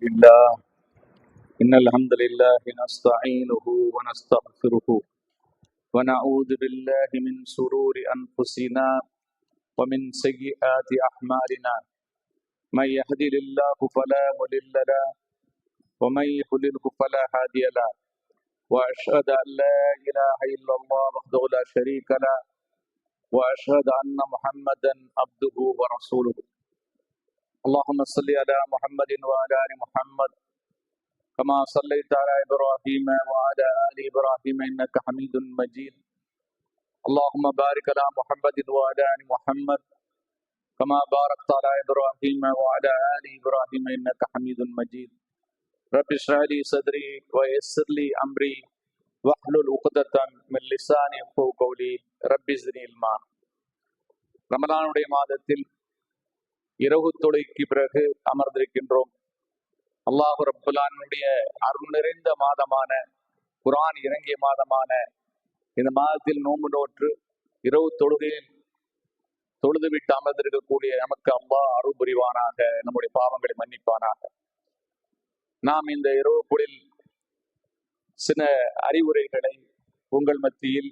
لله إن الحمد لله نستعينه ونستغفره ونعوذ بالله من شرور أنفسنا ومن سيئات أعمالنا من يهده الله فلا مضل له ومن يضلل فلا هادي له وأشهد أن لا إله إلا الله وحده لا شريك له وأشهد أن محمدا عبده ورسوله اللهم صل على محمد وعلى آل محمد كما صليت على إبراهيم وعلى آل إبراهيم إنك حميد مجيد اللهم بارك على محمد وعلى آل محمد كما باركت على إبراهيم وعلى آل إبراهيم إنك حميد مجيد رب اشرح لي صدري ويسر لي أمري واحلل عقدة من لساني يفقهوا قولي رب زدني علما. ரமலானுடைய மாதத்தில் இரவு தொழுகைக்கு பிறகு அமர்ந்திருக்கின்றோம். அல்லாஹ் ரப்பல் ஆலமீனுடைய அருள் நிறைந்த மாதமான குர்ஆன் இறங்கிய மாதமான இந்த மாதத்தில் நோன்பு நோற்று இரவு தொழுகையில் தொழுதுவிட்டு அமர்ந்திருக்கக்கூடிய நமக்கு அல்லாஹ் அருள் புரிவானாக, நம்முடைய பாவங்களை மன்னிப்பானாக. நாம் இந்த இரவு பொழுதில் சில அறிவுரைகளை உங்கள் மத்தியில்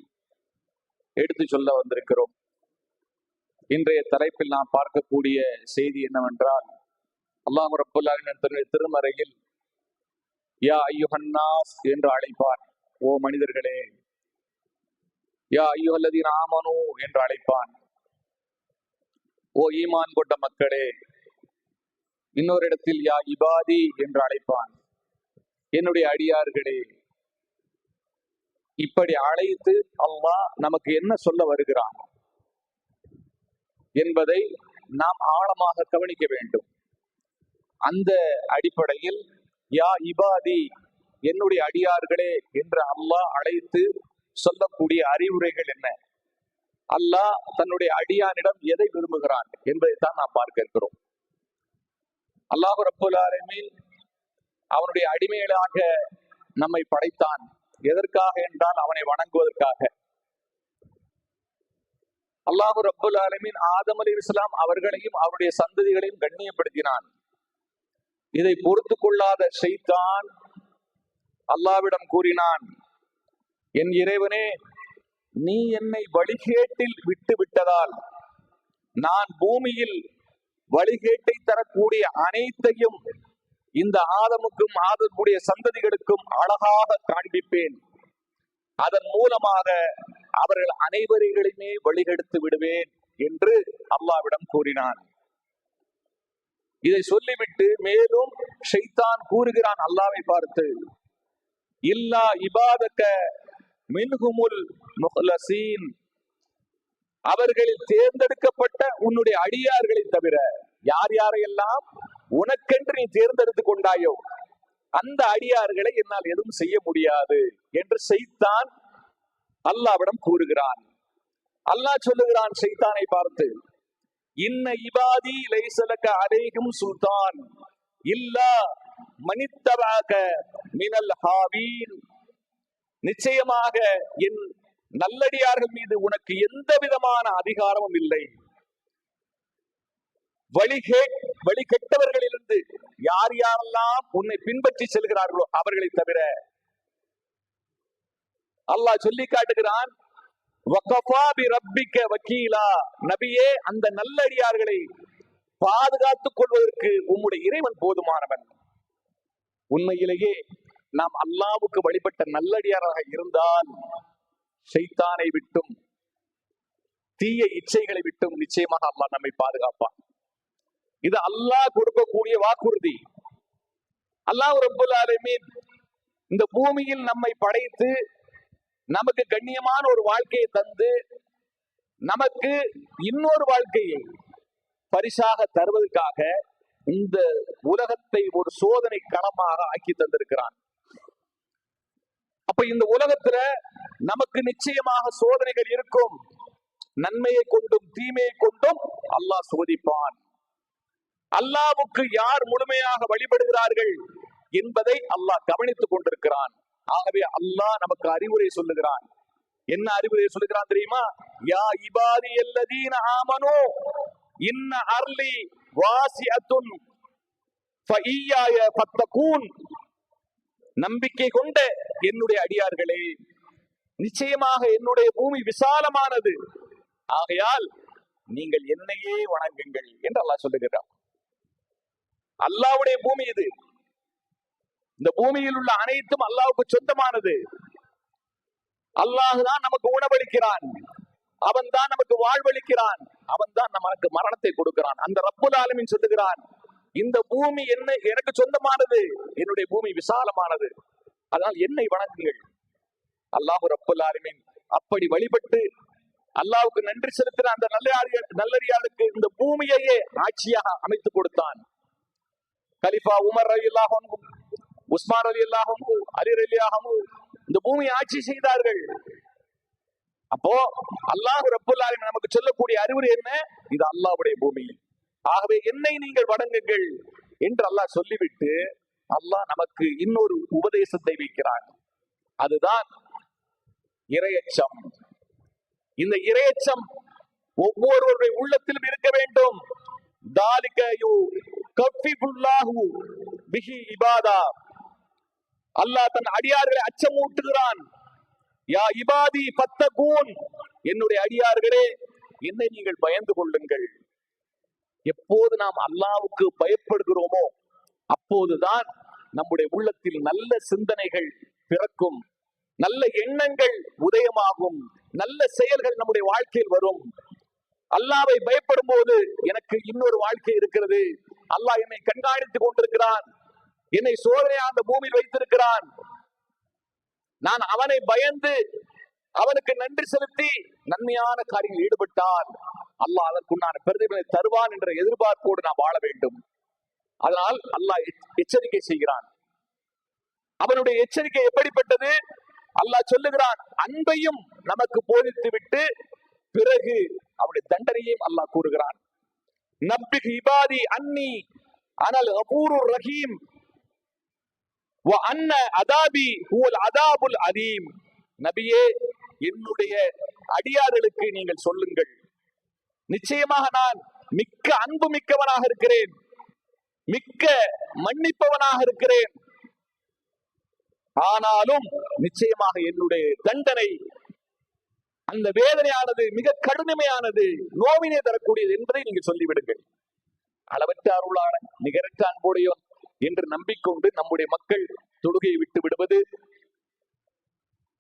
எடுத்து சொல்ல வந்திருக்கிறோம். இன்றைய தலைப்பில் நாம் பார்க்கக்கூடிய செய்தி என்னவென்றால், அல்லாஹ் ரப்பல் ஆலமீன் தன்னுடைய திருமறையில் யா அய்யுஹன்னாஸ் என்று அழைப்பார். ஓ மனிதர்களே. யா அய்யுஹல்லதீன ஆமனூ என்று அழைப்பான். ஓ ஈமான் கொண்ட மக்களே. இன்னொரு இடத்தில் யா இபாதி என்று அழைப்பான். என்னுடைய அடியார்களே. இப்படி அழைத்து அல்லாஹ் நமக்கு என்ன சொல்ல வருகிறான் என்பதை நாம் ஆழமாக கவனிக்க வேண்டும். அந்த அடிப்படையில் யா இபாதி என்னுடைய அடியார்களே என்று அல்லாஹ் அழைத்து சொல்லக்கூடிய அறிவுரைகள் என்ன, அல்லாஹ் தன்னுடைய அடியானிடம் எதை விரும்புகிறான் என்பதைத்தான் நாம் பார்க்க இருக்கிறோம். அல்லாஹ் ரப்பல் ஆலமீன் அவனுடைய அடிமைகளாக நம்மை படைத்தான். எதற்காக என்றால் அவனை வணங்குவதற்காக. அல்லாஹ் ரப்பல் ஆலமீன் ஆதம் அலைஹிஸ்ஸலாம் அவர்களையும் அவருடைய சந்ததிகளையும் கண்ணியப்படுத்தினான். இதை பொறுத்து கொள்ளாத ஷைத்தான் அல்லாஹ்விடம் கூறினான், என் இறைவனே, நீ என்னை வழிகேட்டில் விட்டு விட்டதால் நான் பூமியில் வழிகேட்டை தரக்கூடிய அனைத்தையும் இந்த ஆதமுக்கும் ஆதமுடைய சந்ததிகளுக்கும் அழகாக காண்பிப்பேன். அதன் மூலமாக அவர்கள் அனைவரையுமே வழிகெடுத்து விடுவேன் என்று அல்லாஹ்விடம் கூறினான். இதை சொல்லிவிட்டு மேலும் ஷைத்தான் கூறுகிறான் அல்லாஹ்வை பார்த்து, இல்லா இபாதக மின்ஹுமுல் முஹ்லசீன், அவர்களில் தேர்ந்தெடுக்கப்பட்ட உன்னுடைய அடியார்களை தவிர, யார் யாரையெல்லாம் உனக்கென்று நீ தேர்ந்தெடுத்து கொண்டாயோ அந்த அடியார்களை என்னால் எதுவும் செய்ய முடியாது என்று ஷைத்தான் அல்லாஹ்விடம் கூறுகிறான். அல்லாஹ் சொல்லுகிறான் ஷைத்தானை பார்த்து, இன்ன இபாதி லைஸலக அலைஹிம் சுல்தான் இல்லா மனித்தபஅக மினல் ஹாவீன், நிச்சயமாக என் நல்லடியார்கள் மீது உனக்கு எந்த விதமான அதிகாரமும் இல்லை. வழிகெட்டவர்களிலிருந்து யார் யாரெல்லாம் உன்னை பின்பற்றி செல்கிறார்களோ அவர்களை தவிர. அல்லாஹ் சொல்லி காட்டுகிறான், வகஃபா பி ரப்பிக வக்கீலா, நபியே, அந்த நல்லடியார்களை பாதுகாத்துக் கொள்வதற்கு உம்முடைய இறைவன் போதுமானவன். உண்மையிலேயே நாம் அல்லாஹ்வுக்கு வழிபட்ட நல்லடியாராக இருந்தால் ஷைத்தானை விட்டும் தீய இச்சைகளை விட்டும் நிச்சயமாக அல்லாஹ் நம்மை பாதுகாப்பான். இது அல்லாஹ் கொடுக்கக்கூடிய வாக்குறுதி. அல்லாஹ் ரப்பல் ஆலமீன் இந்த பூமியில் நம்மை படைத்து நமக்கு கண்ணியமான ஒரு வாழ்க்கையை தந்து நமக்கு இன்னொரு வாழ்க்கையை பரிசாக தருவதற்காக இந்த உலகத்தை ஒரு சோதனை களமாக ஆக்கி தந்திருக்கிறான். அப்ப இந்த உலகத்துல நமக்கு நிச்சயமாக சோதனைகள் இருக்கும். நன்மையை கொண்டும் தீமையை கொண்டும் அல்லாஹ் சோதிப்பான். அல்லாஹ்வுக்கு யார் முழுமையாக வழிபடுகிறார்கள் என்பதை அல்லாஹ் கவனித்துக் கொண்டிருக்கிறான். ஆகவே அல்லாஹ் நமக்கு அறிவுரை சொல்லுகிறான். என்ன அறிவுரை சொல்லுகிறான் தெரியுமா? யா இபாதி அல்லதீன ஆமனூ இன்ன அர்லி வாசிஅத்துன், ஃபஇய்யாய ஃபத்தகூன், நம்பிக்கை கொண்ட என்னுடைய அடியார்களே, நிச்சயமாக என்னுடைய பூமி விசாலமானது, ஆகையால் நீங்கள் என்னையே வணங்குங்கள் என்று அல்லாஹ் சொல்லுகிறார். அல்லாஹ்வுடைய பூமி இது. இந்த பூமியில் உள்ள அனைத்தும் அல்லாஹ்வுக்கு சொந்தமானது. அல்லாஹ் தான் நமக்கு உணவளிக்கிறான், அவன் தான் நமக்கு வாழ்வளிக்கிறான், அவன் தான் நமக்கு மரணத்தை கொடுக்கிறான். அந்த ரப்புல் ஆலமீன் சொல்லுகிறான், இந்த பூமி எனக்கு சொந்தமானது, என்னுடைய பூமி விசாலமானது, அதனால் என்னை வணங்குங்கள். அல்லாஹ் ரப்புல் ஆலமீன் அப்படி வழிபட்டு அல்லாஹ்வுக்கு நன்றி செலுத்தின அந்த நல்லடியாருக்கு இந்த பூமியையே ஆட்சியாக அமைத்து கொடுத்தான். கலிஃபா உமர் ரலியல்லாஹு அன்ஹு, உஸ்மான் ரலியல்லாஹு அன்ஹு, அலி ரலியல்லாஹு அன்ஹு இந்த பூமியை ஆட்சி செய்தார்கள். அப்போ அல்லாஹ் ரப்புல் ஆலமீன் நமக்கு சொல்லக்கூடிய அறிவுரை என்ன? இது அல்லாஹ்வுடைய பூமி, ஆகவே என்னை நீங்கள் வணங்குங்கள் என்று அல்லாஹ் சொல்லிவிட்டு அல்லாஹ் நமக்கு இன்னொரு உபதேசத்தை வைக்கிறான். அதுதான் இறையச்சம். இந்த இறையச்சம் ஒவ்வொருவருடைய உள்ளத்திலும் இருக்க வேண்டும். அல்லாஹ் தன் அடியார்களை அச்சமூட்டுகிறான். யா இபாதி ஃபத்தகூன், என்னுடைய அடியார்களே என்னை நீங்கள் பயந்து கொள்ளுங்கள். எப்போது நாம் அல்லாஹ்வுக்கு பயப்படுகிறோமோ அப்போதுதான் நம்முடைய உள்ளத்தில் நல்ல சிந்தனைகள் பிறக்கும், நல்ல எண்ணங்கள் உதயமாகும், நல்ல செயல்கள் நம்முடைய வாழ்க்கையில் வரும். அல்லாஹ்வை பயப்படும் போது எனக்கு இன்னொரு வாழ்க்கை இருக்கிறது, அல்லாஹ் என்னை கண்காணித்துக் கொண்டிருக்கிறான், என்னை சோதனையா அந்த பூமியில் வைத்திருக்கிறான், நான் அவனை பயந்து அவனுக்கு நன்றி செலுத்தி நன்மையான காரியங்களில் ஈடுபட்டால் அல்லாஹ் அதற்குண்டான பிரதிபலனை தருவான் என்ற எதிர்பார்ப்போடு நாம் வாழ வேண்டும். அதனால் அல்லாஹ் எச்சரிக்கை செய்கிறான். அவனுடைய எச்சரிக்கை எப்படிப்பட்டது? அல்லாஹ் சொல்லுகிறான், அன்பையும் நமக்கு போதித்து விட்டு பிறகு அவனுடைய தண்டனையும் அல்லாஹ் கூறுகிறான். நப்பிஹ் இபாதி அன்னி அனல் கஃபூருர் ரஹீம் வ அன்ன அதாபி ஹுவல் அதாபுல் அதீம். நபியே, என்னுடைய அடியார்களுக்கு நீங்கள் சொல்லுங்கள், நிச்சயமாக நான் மிக்க அன்பு மிக்கவனாக இருக்கிறேன், மிக்க மன்னிப்பவனாக இருக்கிறேன், ஆனாலும் நிச்சயமாக என்னுடைய தண்டனை, அந்த வேதனையானது மிக கடுமையானது, நோவினை தரக்கூடியது என்பதை நீங்கள் சொல்லிவிடுங்கள். அளவற்ற அருளான நிகரற்ற அன்புடையோன் என்று நம்பிக்கொண்டு நம்முடைய மக்கள் தொழுகையை விட்டு விடுவது,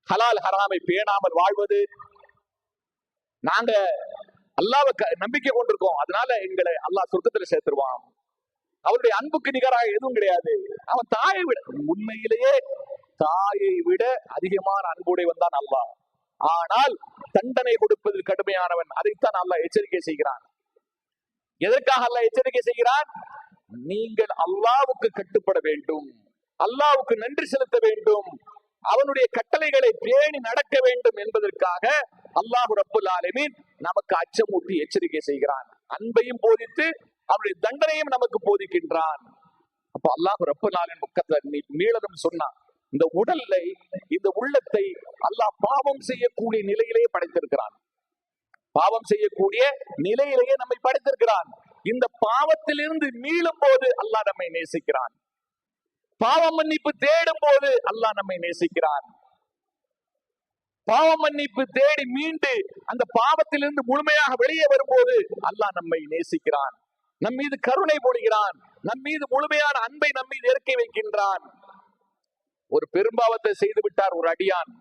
ஹலால் ஹராமை பேணாமல் வாழ்வது, நாங்க அல்லாஹ்வை நம்பிக்கை கொண்டிருக்கோம், அதனால எங்களை அல்லாஹ் சொர்க்கத்துல சேர்த்துருவான், அவருடைய அன்புக்கு நிகராக எதுவும் கிடையாது, அவன் தாயை விட, உண்மையிலேயே தாயை விட அதிகமான அன்புடையவன் தான் அல்லாஹ், ஆனால் தண்டனை கொடுப்பதில் கடுமையானவன். அதைத்தான் அல்லாஹ் எச்சரிக்கை செய்கிறான். எதற்காக அல்லாஹ் எச்சரிக்கை செய்கிறான்? நீங்கள் அல்லாஹ்வுக்கு கட்டுப்பட வேண்டும், அல்லாஹ்வுக்கு நன்றி செலுத்த வேண்டும், அவனுடைய கட்டளைகளை பேணி நடக்க வேண்டும் என்பதற்காக அல்லாஹ் ரப்புல் ஆலமீன் நமக்கு அச்சமூட்டி எச்சரிக்கை செய்கிறான். அன்பையும் போதித்து அவனுடைய தண்டனையும் நமக்கு போதிக்கின்றான். அப்ப அல்லாஹ் ரப்புல் ஆலமீன் பக்கத்துல மீளதும் சொன்னான், இந்த உடலை, இந்த உள்ளத்தை அல்லாஹ் பாவம் செய்யக்கூடிய நிலையிலேயே படைத்திருக்கிறான், பாவம் செய்யக்கூடிய நிலையிலேயே நம்மை படைத்திருக்கிறான். இந்த பாவத்திலிருந்து மீளும் போது அல்லாஹ் நம்மை நேசிக்கிறான், பாவ மன்னிப்பு தேடும் போது அல்லாஹ் நம்மை நேசிக்கிறான், பாவ மன்னிப்பு தேடி மீண்டு அந்த பாவத்திலிருந்து முழுமையாக வெளியே வரும்போது அல்லாஹ் நம்மை நேசிக்கிறான், நம் மீது கருணை பொழிகிறான், நம் மீது முழுமையான அன்பை நம் மீது இறக்கி வைக்கின்றான். ஒரு பெரும்பாவத்தை செய்து விட்டார் ஒரு அடியான்,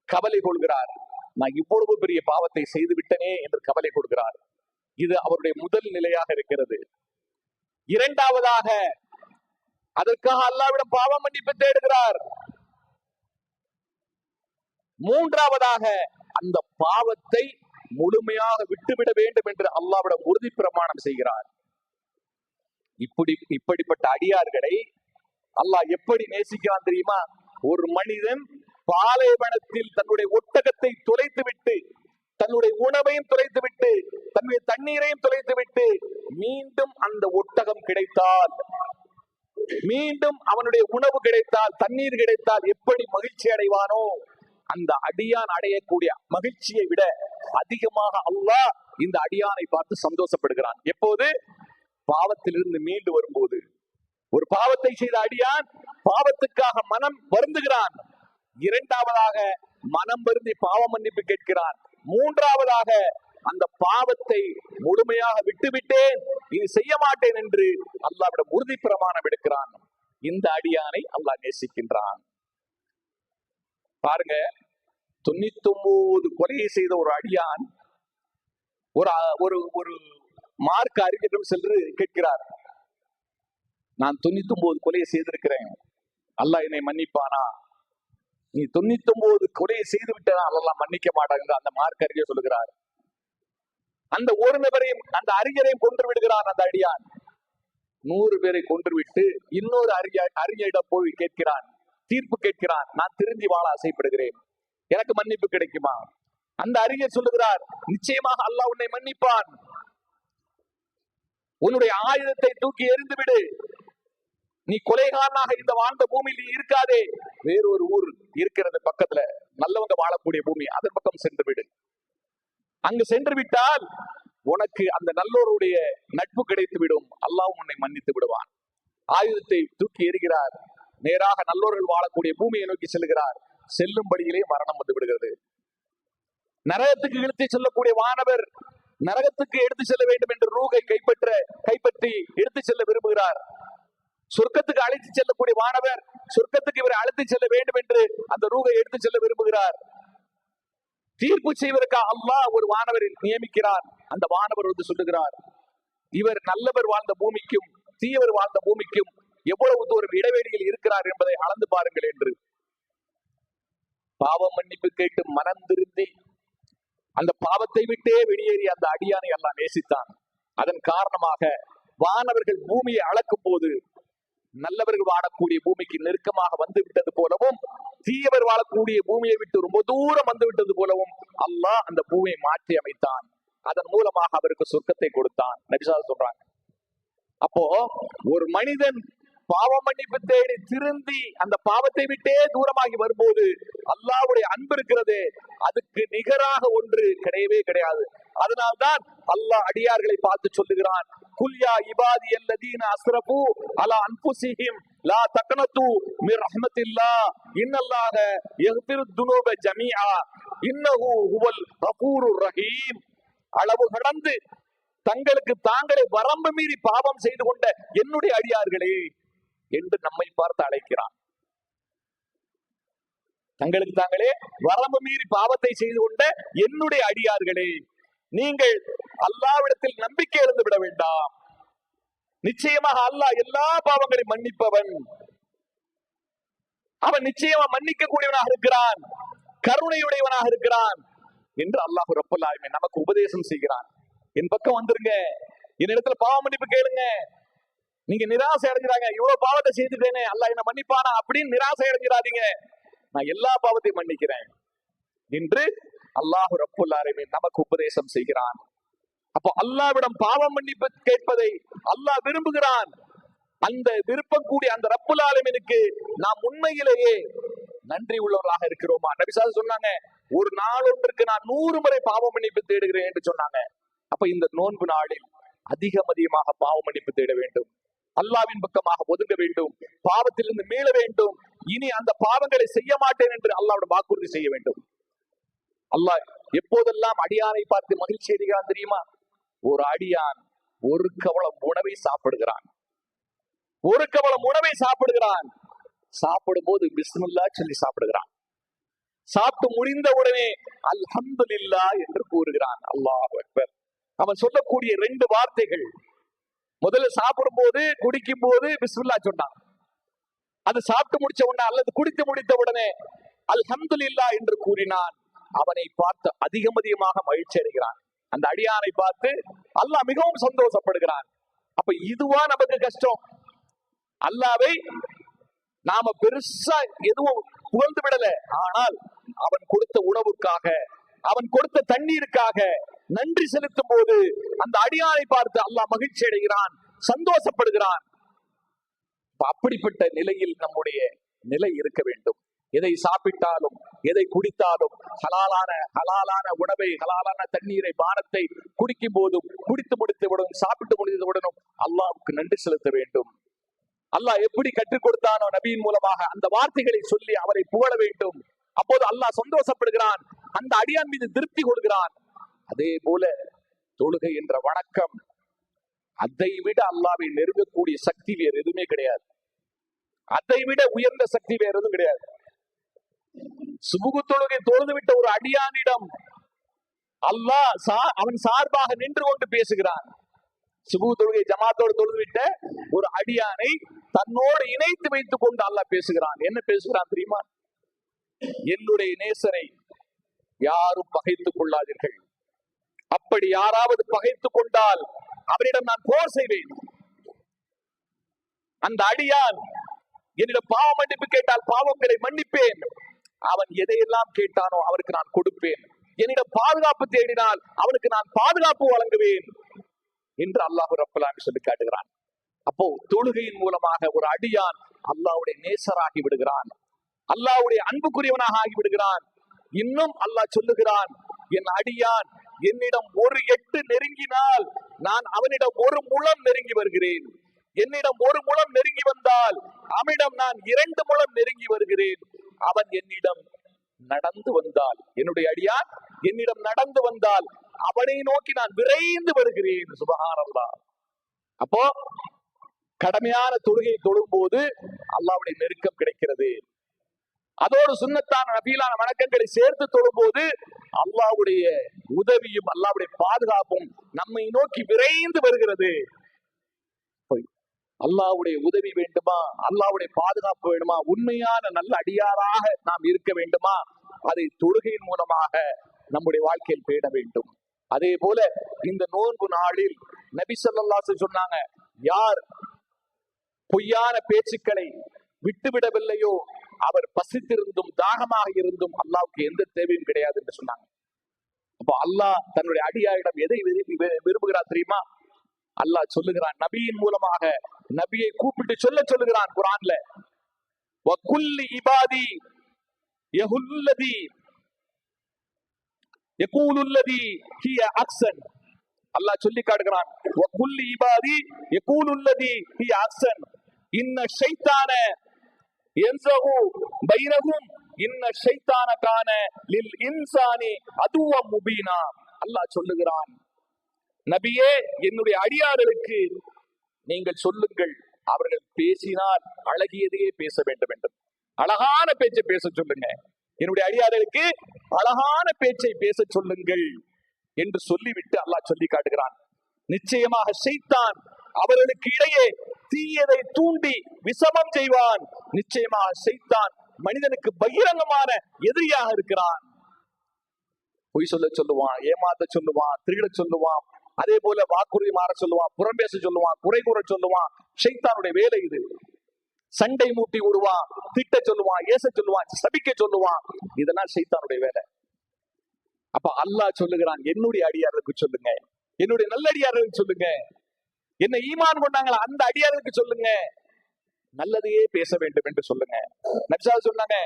கவலை கொள்கிறார், நான் இவ்வளவு பெரிய பாவத்தை செய்து விட்டனே என்று கவலை கொள்கிறார். இது அவருடைய முதல் நிலையாக இருக்கிறது. இரண்டாவதாக அதற்காக அல்லாஹ்விடம் பாவ மன்னிப்பு தேடுகிறார். மூன்றாவதாக அந்த பாவத்தை முழுமையாக விட்டுவிட வேண்டும் என்று அல்லாஹ்விடம் உறுதி பிரமாணம் செய்கிறார். இப்படிப்பட்ட அடியார்களை அல்லாஹ் எப்படி நேசிக்கிறான் தெரியுமா? ஒரு மனிதன் பாலைவனத்தில் தன்னுடைய ஒட்டகத்தை தொலைத்து விட்டு, தன்னுடைய உணவையும் தொலைத்து விட்டு, தன்னுடைய தண்ணீரையும் தொலைத்து விட்டு மீண்டும் அந்த ஒட்டகம் கிடைத்தால், மீண்டும் அவனுடைய உணவு கிடைத்தால், தண்ணீர் கிடைத்தால் எப்படி மகிழ்ச்சி அடைவானோ, அந்த அடியான் அடையக்கூடிய மகிழ்ச்சியை விட அதிகமாக அல்லாஹ் இந்த அடியானை பார்த்து சந்தோஷப்படுகிறான். எப்போது? பாவத்திலிருந்து மீண்டு வரும்போது, ஒரு பாவத்தை செய்த அடியான் பாவத்துக்காக மனம் வருந்துகிறான். இரண்டாவதாக மனம் வருந்தி பாவ மன்னிப்பு கேட்கிறான். மூன்றாவதாக அந்த பாவத்தை முழுமையாக விட்டுவிட்டேன், இது செய்ய மாட்டேன் என்று அல்லாஹ்விடம் உறுதி பிரமாணம் எடுக்கிறான். இந்த அடியானை அல்லாஹ் நேசிக்கின்றான். பாருங்க, 99 கொலையை செய்த ஒரு அடியான் ஒரு ஒரு மார்க்க அறிஞரிடம் சென்று கேட்கிறார், நான் 99 கொலையை செய்திருக்கிறேன், அல்லாஹ் என்னை மன்னிப்பானா? நீ 99 கொலையை செய்து விட்டா அல்லாஹ் மன்னிக்க மாட்டாங்க. அந்த மார்க்க அறிஞர் சொல்லுகிறார். அந்த ஒரு நபரையும் அந்த அறிஞரையும் கொன்று விடுகிறான் அந்த அடியான். 100 பேரை கொன்றுவிட்டு இன்னொரு அறிஞரிடம் போய் கேட்கிறான், தீர்ப்பு கேட்கிறான், நான் திருந்தி வாழ ஆசைப்படுகிறேன், எனக்கு மன்னிப்பு கிடைக்குமா? அந்த அறிஞர் சொல்லுகிறார், நிச்சயமாக அல்லாஹ் உன்னை மன்னிப்பான், உன்னுடைய ஆயுதத்தை தூக்கி எறிந்து விடு, நீ கொலைகாரனாக இந்த வாழ்ந்த பூமியில் இருக்காதே, வேறொரு ஊர் இருக்கிறது பக்கத்துல, நல்லவங்க வாழக்கூடிய பூமி, அதன் பக்கம் சென்று விடு. அங்கு சென்று விட்டால் உனக்கு அந்த நல்லோருடைய நட்பு கிடைத்து விடும், அல்லாஹ் உன்னை மன்னித்து விடுவான். ஆயுதத்தை தூக்கி எறிகிறார், நேராக நல்லோர்கள் வாழக்கூடிய பூமியை நோக்கி செல்கிறார். செல்லும் படியிலே மரணம் வந்து விடுகிறது. நரகத்துக்கு இழுத்து செல்லக்கூடிய வானவர் நரகத்துக்கு எடுத்து செல்ல வேண்டும் என்று ரூகை கைப்பற்றி எடுத்து செல்ல விரும்புகிறார். சொர்க்கத்துக்கு அழைத்து செல்லக்கூடிய வானவர் சொர்க்கத்துக்கு இவரை அழைத்து செல்ல வேண்டும் என்று அந்த ரூகை எடுத்து செல்ல விரும்புகிறார். தீர்ப்பு செய்வதற்காக அல்லாஹ் ஒரு வானவரை நியமிக்கிறார். அந்த வானவர் வந்து சொல்லுகிறார், இவர் நல்லவர் வாழ்ந்த பூமிக்கும் தீயவர் வாழ்ந்த பூமிக்கும் எவ்வளவு தூரம் இடைவெளியில் இருக்கிறார் என்பதை அளந்து பாருங்கள் என்று. பாவம் மன்னிப்பு கேட்டு மனம் திருந்தி அந்த பாவத்தை விட்டே வெளியேறி அந்த அடியானை எல்லாம் நேசித்தான். அதன் காரணமாக வானவர்கள் பூமியை அளக்கும் போது நல்லவர்கள் வாழக்கூடிய பூமிக்கு நெருக்கமாக வந்து விட்டது போலவும், தீயவர் வாழக்கூடிய பூமியை விட்டு ரொம்ப தூரம் வந்து விட்டது போலவும் அல்லாஹ் அந்த பூமியை மாற்றி அமைத்தான். அதன் மூலமாக அவருக்கு சொர்க்கத்தை கொடுத்தான். நபிசா சொல்றாங்க. அப்போ ஒரு மனிதன் பாவ மன்னிப்பு தேடி திருந்தி அந்த பாவத்தை விட்டே தூரமாகி வரும்போது அல்லாஹ்வுடைய அன்பு இருக்கிறது, அதுக்கு நிகராக ஒன்று கிடையவே கிடையாது. அதனால்தான் அல்லாஹ் அடியார்களை பார்த்து சொல்லுகிறான், குல் யா இபாதி அல்லதீன அஸ்ரஃபு அலா அன்ஃபுஸிஹிம் லா தக்னது மிர் ரஹ்மத்தில்லாஹ் இன்னல்லாஹ யக்ஃபிருத் துனூப ஜமீஆ இன்னஹு ஹுவல் கஃபூருர் ரஹீம். அளவு கடந்து தங்களுக்கு தாங்களே வரம்பு மீறி பாவம் செய்து கொண்ட என்னுடைய அடியார்களே என்று நம்மை பார்த்து அழைக்கிறான். தங்களுக்கு தாங்களே வரம்பு மீறி பாவத்தை செய்து கொண்ட என்னுடைய அடியார்களே, நீங்கள் அல்லாஹ்விடத்தில் நம்பிக்கை இழந்து விட வேண்டாம். நிச்சயமாக அல்லாஹ் எல்லா பாவங்களையும் மன்னிப்பவன், அவன் நிச்சயமா மன்னிக்க கூடியவனாக இருக்கிறான், கருணையுடையவனாக இருக்கிறான் என்று அல்லாஹ் ரப்பல் ஆலமீன் நமக்கு உபதேசம் செய்கிறான். என் பக்கம் வந்துருங்க, என்னிடத்துல பாவ மன்னிப்பு கேளுங்க. நீங்க நிராசை அடைஞ்சிடாங்க, இவ்வளவு பாவத்தை செய்துட்டேனே அல்லாஹ் என்ன மன்னிப்பானா அப்படின்னு நிராசை அடைஞ்சிடாதீங்க, நான் எல்லா பாவத்தையும் மன்னிக்கிறேன் என்று அல்லாஹ் ரப்பல் ஆலமீன் நமக்கு உபதேசம் செய்கிறான். அப்போ அல்லாஹ்விடம் பாவம் மன்னிப்பு கேட்பதை அல்லாஹ் விரும்புகிறான். அந்த விருப்பம் கூடிய அந்த ரப்பல் ஆலமீனுக்கு நாம் உண்மையிலேயே நன்றி உள்ளவர்களாக இருக்கிறோமா? நபிசா சொன்னாங்க, ஒரு நாள் ஒன்றுக்கு நான் 100 முறை பாவ மன்னிப்பு தேடுகிறேன் என்று சொன்னாங்க. அப்ப இந்த நோன்பு நாளில் அதிகமாக பாவ மன்னிப்பு தேட வேண்டும், அல்லாஹ்வின் பக்கமாக ஒதுங்க வேண்டும், பாவத்திலிருந்து மீள வேண்டும், இனி அந்த பாவங்களை செய்ய மாட்டேன் என்று அல்லாஹ்வோட வாக்குறுதி செய்ய வேண்டும். அல்லாஹ் எப்போதெல்லாம் அடியானை பார்த்து மகிழ்ச்சி அடைகிறான் தெரியுமா? ஒரு அடியான் ஒரு கவளம் உணவை சாப்பிடுகிறான், ஒரு கவளம் உணவை சாப்பிடுகிறான், சாப்பிடும் போது பிஸ்மில்லாஹ் சொல்லி சாப்பிடுகிறான், சாப்பிட்டு முடிந்த உடனே அல்ஹம்துலில்லாஹ் என்று கூறுகிறான். அல்லாஹ் அக்பர். அவன் சொல்லக்கூடிய 2 வார்த்தைகள், முதல்ல சாப்பிடும் போது குடிக்கும் போது பிஸ்மில்லாஹ் சொன்னான், அது சாப்பிட்டு முடிச்ச உடனே அல்லது குடித்து முடித்த உடனே அல்ஹம்துலில்லாஹ் என்று கூறினான். அவனை பார்த்து அதிகமாக மகிழ்ச்சி அடைகிறான். அந்த அடியானை பார்த்து அல்லாஹ் மிகவும் சந்தோஷப்படுகிறான். அப்ப இதுவா நமக்கு கஷ்டம்? அல்லாஹ்வை நாம பெருசா எதுவும் புகழ்ந்து விடல, ஆனால் அவன் கொடுத்த உணவுக்காக, அவன் கொடுத்த தண்ணீருக்காக நன்றி செலுத்தும் போது அந்த அடியானை பார்த்து அல்லாஹ் மகிழ்ச்சி அடைகிறான், சந்தோஷப்படுகிறான். அப்படிப்பட்ட நிலையில் நம்முடைய நிலை இருக்க வேண்டும். எதை சாப்பிட்டாலும் எதை குடித்தாலும் ஹலாலான உணவை, ஹலாலான தண்ணீரை, பானத்தை குடிக்கும் போதும், குடித்து முடித்தவுடனும், சாப்பிட்டு முடித்தவுடனும் அல்லாஹ்வுக்கு நன்றி செலுத்த வேண்டும். அல்லாஹ் எப்படி கற்றுக் கொடுத்தானோ நபியின் மூலமாக அந்த வார்த்தைகளை சொல்லி அவரை புகழ வேண்டும். அப்போது அல்லாஹ் சந்தோஷப்படுகிறான், அந்த அடியான் மீது திருப்தி கொள்கிறான். அதே போல தொழுகை என்ற வணக்கம், அதை விட அல்லாஹ்வை நெருங்கக்கூடிய சக்தி வேறு எதுவுமே கிடையாது. அதை விட உயர்ந்த சக்தி வேறு எதுவும் கிடையாது. சுபுகு தொழுகை தொழுதுவிட்ட ஒரு அடியானிடம் அல்லாஹ் அவன் சார்பாக நின்று கொண்டு பேசுகிறான். சுபுகு தொழுகை ஜமாத்தோடு தொழுதுவிட்ட ஒரு அடியானை தன்னோடு இணைத்து வைத்துக் கொண்டு அல்லாஹ் பேசுகிறான். என்ன பேசுகிறான் தெரியுமா? என்னுடைய நேசரை யாரும் பகைத்துக் கொள்ளாதீர்கள். அப்படி யாராவது பகைத்துக் கொண்டால் அவரிடம் நான் போர் செய்வேன். அந்த அடியான் என்னிடம் பாவ மன்னிப்பு கேட்டால் பாவங்களை மன்னிப்பேன். அவன் எதையெல்லாம் கேட்டானோ அவருக்கு நான் கொடுப்பேன். என்னிடம் பாதுகாப்பு தேடினால் அவனுக்கு நான் பாதுகாப்பு வழங்குவேன் என்று அல்லாஹ் ரப்பல் ஆலமீன் சொல்லி காட்டுகிறான். அப்போ தொழுகையின் மூலமாக ஒரு அடியான் அல்லாஹ்வுடைய நேசராகி விடுகிறான், அல்லாஹ்வுடைய அன்புக்குரியவனாக ஆகி விடுகிறான். இன்னும் அல்லாஹ் சொல்லுகிறான், என் அடியான் என்னிடம் ஒரு எட்டு நெருங்கினால் நான் அவனிடம் ஒரு முழம் நெருங்கி வருகிறேன். என்னிடம் ஒரு முழம் நெருங்கி வந்தால் அவனிடம் நான் 2 முழம் நெருங்கி வருகிறேன். அவன் என்னிடம் நடந்து வந்தால், என்னுடைய அடியான் என்னிடம் நடந்து வந்தால் அவனை நோக்கி நான் விரைந்து வருகிறேன். சுப்ஹானல்லாஹ். அப்போ கடமையான தொழுகையை தொழும் போது அல்லாஹ்வுடைய நெருக்கம் கிடைக்கிறது. அதோடு சுன்னத்தான நபிலான வணக்கங்களை சேர்த்து தொழும் போது அல்லாஹ்வுடைய உதவியும் அல்லாஹ்வுடைய பாதுகாப்பும் நம்மை நோக்கி விரைந்து வருகிறது. அல்லாஹ்வுடைய உதவி வேண்டுமா, அல்லாஹ்வுடைய பாதுகாப்பு வேண்டுமா, உண்மையான நல்ல அடியாராக நாம் இருக்க வேண்டுமா, அதை தொழுகையின் மூலமாக நம்முடைய வாழ்க்கையில் பேண வேண்டும். அதே போல இந்த நோன்பு நாளில் நபி ஸல்லல்லாஹு அலைஹி வஸல்லம் சொன்னாங்க, யார் பொய்யான பேச்சுக்களை விட்டுவிடவில்லையோ அவர் பசித்திருந்தும் தாகமாக இருந்தும் அல்லாஹ்வுக்கு எந்த தேவையும் கிடையாது என்று சொன்னாங்க. அப்ப அல்லாஹ் தன்னுடைய அடியாரிடம் எதை விரும்புகிறார் தெரியுமா? அல்லாஹ் சொல்லுகிறான், நபியின் மூலமாக நபியை கூப்பிட்டு சொல்லுகிறான் குர்ஆன்ல, வகுல்லி இபாதி யகுல்லதி யகூலுல்லதி ஹிய அக்ஸன். அல்லாஹ் சொல்லி காட்டுகிறான், வகுல்லி இபாதி யகூலுல்லதி ஹிய அக்ஸன் இன்ன ஷைத்தான யன்ஸகு பைனஹும் இன்ன ஷைத்தான கான லில் இன்சானி அதுவம் முபீனா. அல்லாஹ் சொல்லுகிறான், நபியே என்னுடைய அடியார்களுக்கு நீங்கள் சொல்லுங்கள், அவர்கள் பேசினால் அழகியதையே பேச வேண்டும் என்று, அழகான பேச்சை பேச சொல்லுங்க. என்னுடைய அடியார்களுக்கு அழகான பேச்சை பேச சொல்லுங்கள் என்று சொல்லிவிட்டு அல்லாஹ் சொல்லி காட்டுகிறான், நிச்சயமாக ஷைத்தான் அவர்களுக்கு இடையே தீயதை தூண்டி விசமம் செய்வான். நிச்சயமாக ஷைத்தான் மனிதனுக்கு பகிரங்கமான எதிரியாக இருக்கிறான். பொய் சொல்லுவான், ஏமாத்த சொல்லுவான், திருட சொல்லுவான், அதே போல வாக்குறுதி மாற சொல்லுவான், புறம்பேச சொல்லுவான், குறை கூற சொல்லுவான். ஷைத்தானுடைய வேலை இது. சண்டை மூட்டி விடுவான், திட்ட சொல்லுவான், ஏச சொல்லுவான், சபிக்க சொல்லுவான். இதெல்லாம் ஷைத்தானுடைய வேலை. அப்ப அல்லாஹ் சொல்லுகிறான், என்னுடைய அடியார்களுக்கு சொல்லுங்க, என்னுடைய நல்லடியார்களுக்கு சொல்லுங்க, என்ன ஈமான் கொண்டாங்களா அந்த அடியார்களுக்கு சொல்லுங்க, நல்லதையே பேச வேண்டும் என்று சொல்லுங்க. நபிஸா சொன்னாங்க,